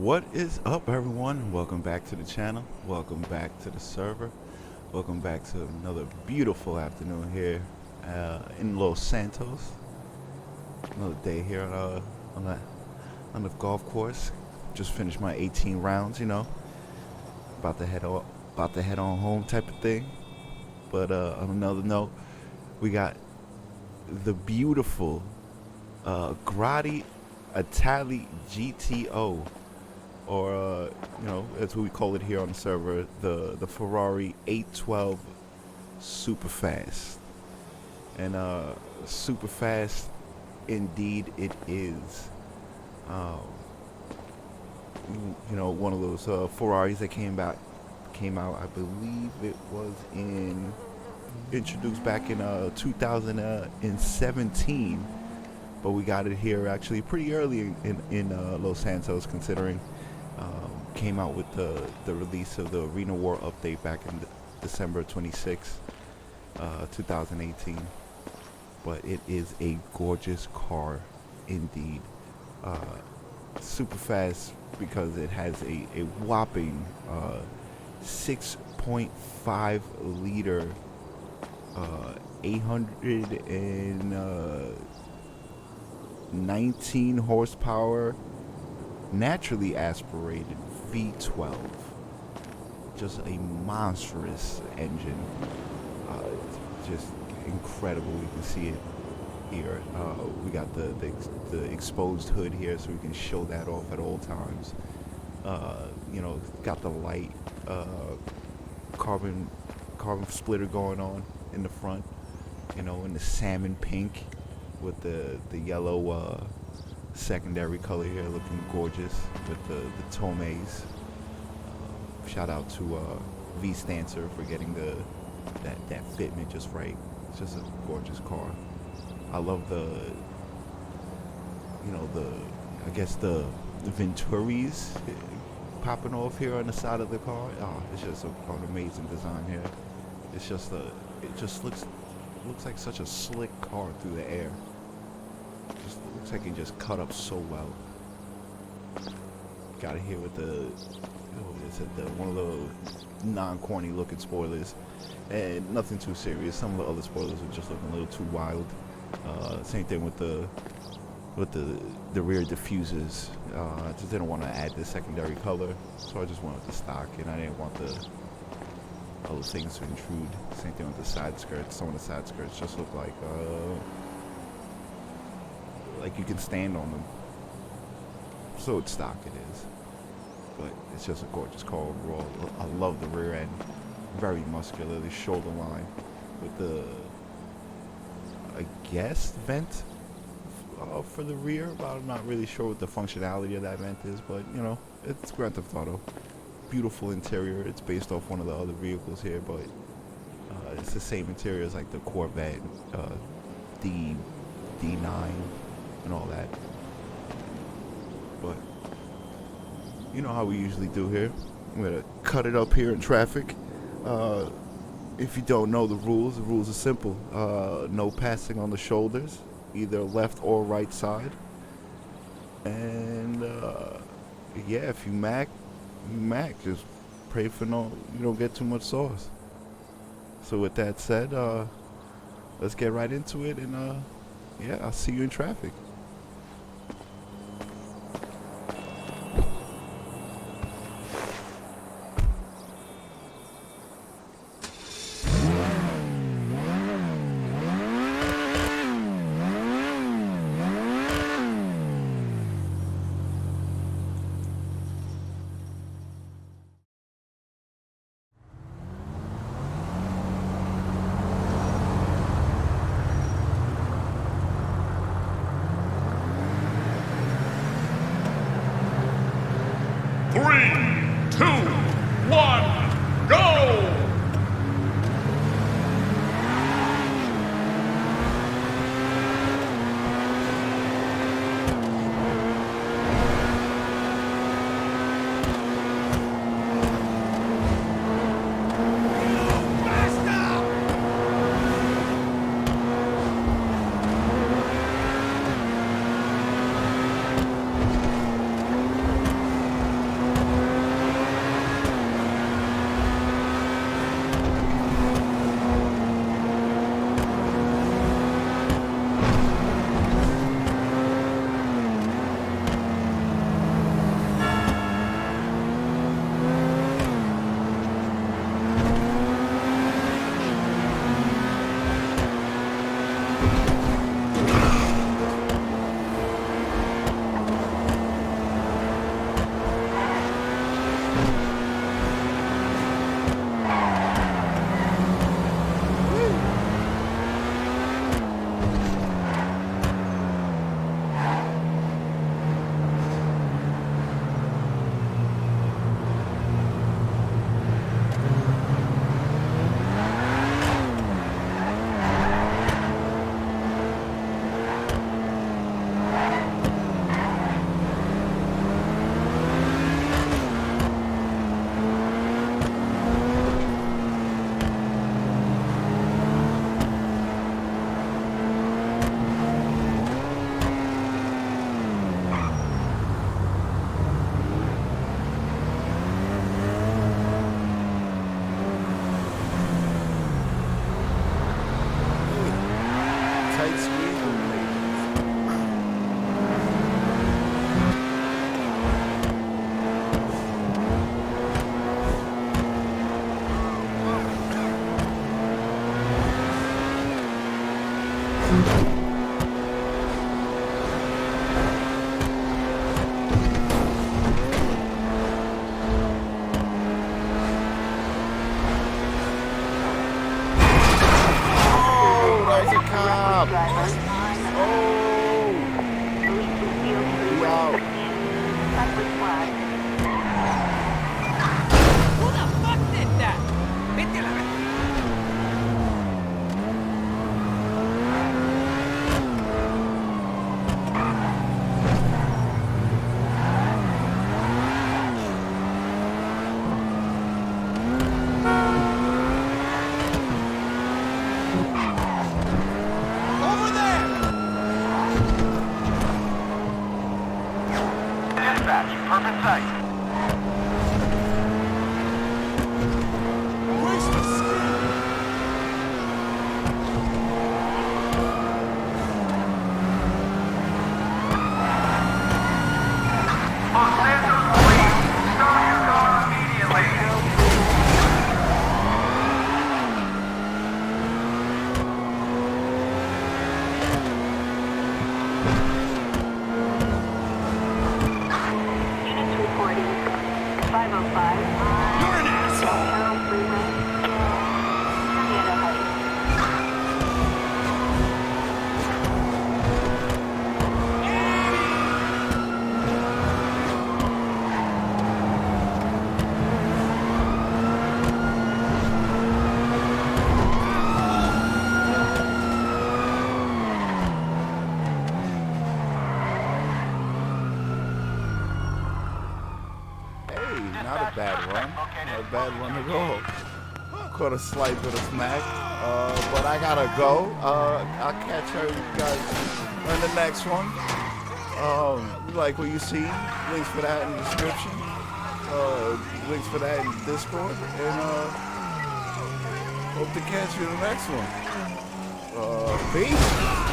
What is up, everyone? Welcome back to the channel. Welcome back to the server. Welcome back to another beautiful afternoon here in Los Santos. Another day here on the golf course. Just finished my 18 rounds. About to head on home type of thing. But on another note, we got the beautiful Grotti Itali GTO. Or, that's what we call it here on the server, the Ferrari 812 Superfast. And Superfast, indeed it is. One of those Ferraris that came out, I believe it was introduced back in 2017. But we got it here actually pretty early in Los Santos, considering came out with the release of the Arena War update back in December 26, 2018. But it is a gorgeous car indeed. Super fast because it has a whopping 6.5 liter 819 horsepower naturally aspirated V12. Just a monstrous engine. Just incredible. You can see it here. We got the exposed hood here, so we can show that off at all times. Got the light carbon splitter going on in the front. In the salmon pink with the yellow secondary color here, looking gorgeous with the tomes. Shout out to V Stancer for getting that fitment just right. It's just a gorgeous car. I love the Venturis popping off here on the side of the car. It's just an amazing design here. It just looks like such a slick car through the air. Just looks like it just cut up so well. Got it here with one of the non-corny looking spoilers, and nothing too serious. Some of the other spoilers are just looking a little too wild. Same thing with the rear diffusers. I just didn't want to add the secondary color, so I just wanted the stock, and I didn't want the other things to intrude. Same thing with the side skirts. Some of the side skirts just look like you can stand on them. So it's stock, it is. But it's just a gorgeous car overall. I love the rear end. Very muscular. The shoulder line with the, I guess, vent for the rear. But I'm not really sure what the functionality of that vent is. But, it's Grand Theft Auto. Beautiful interior. It's based off one of the other vehicles here, but it's the same interior as like the Corvette, D9, and all that. But you know how we usually do here. I'm gonna cut it up here in traffic. If you don't know the rules are simple. No passing on the shoulders, either left or right side. And if you mac, just pray for you don't get too much sauce. So with that said, let's get right into it, and I'll see you in traffic. tight squeeze with me. Not a bad run. Not a bad run at all. Caught a slight bit of smack, but I gotta go. I'll catch you guys on the next one. Like what you see, links for that in the description. Links for that in Discord, and hope to catch you in the next one. Peace.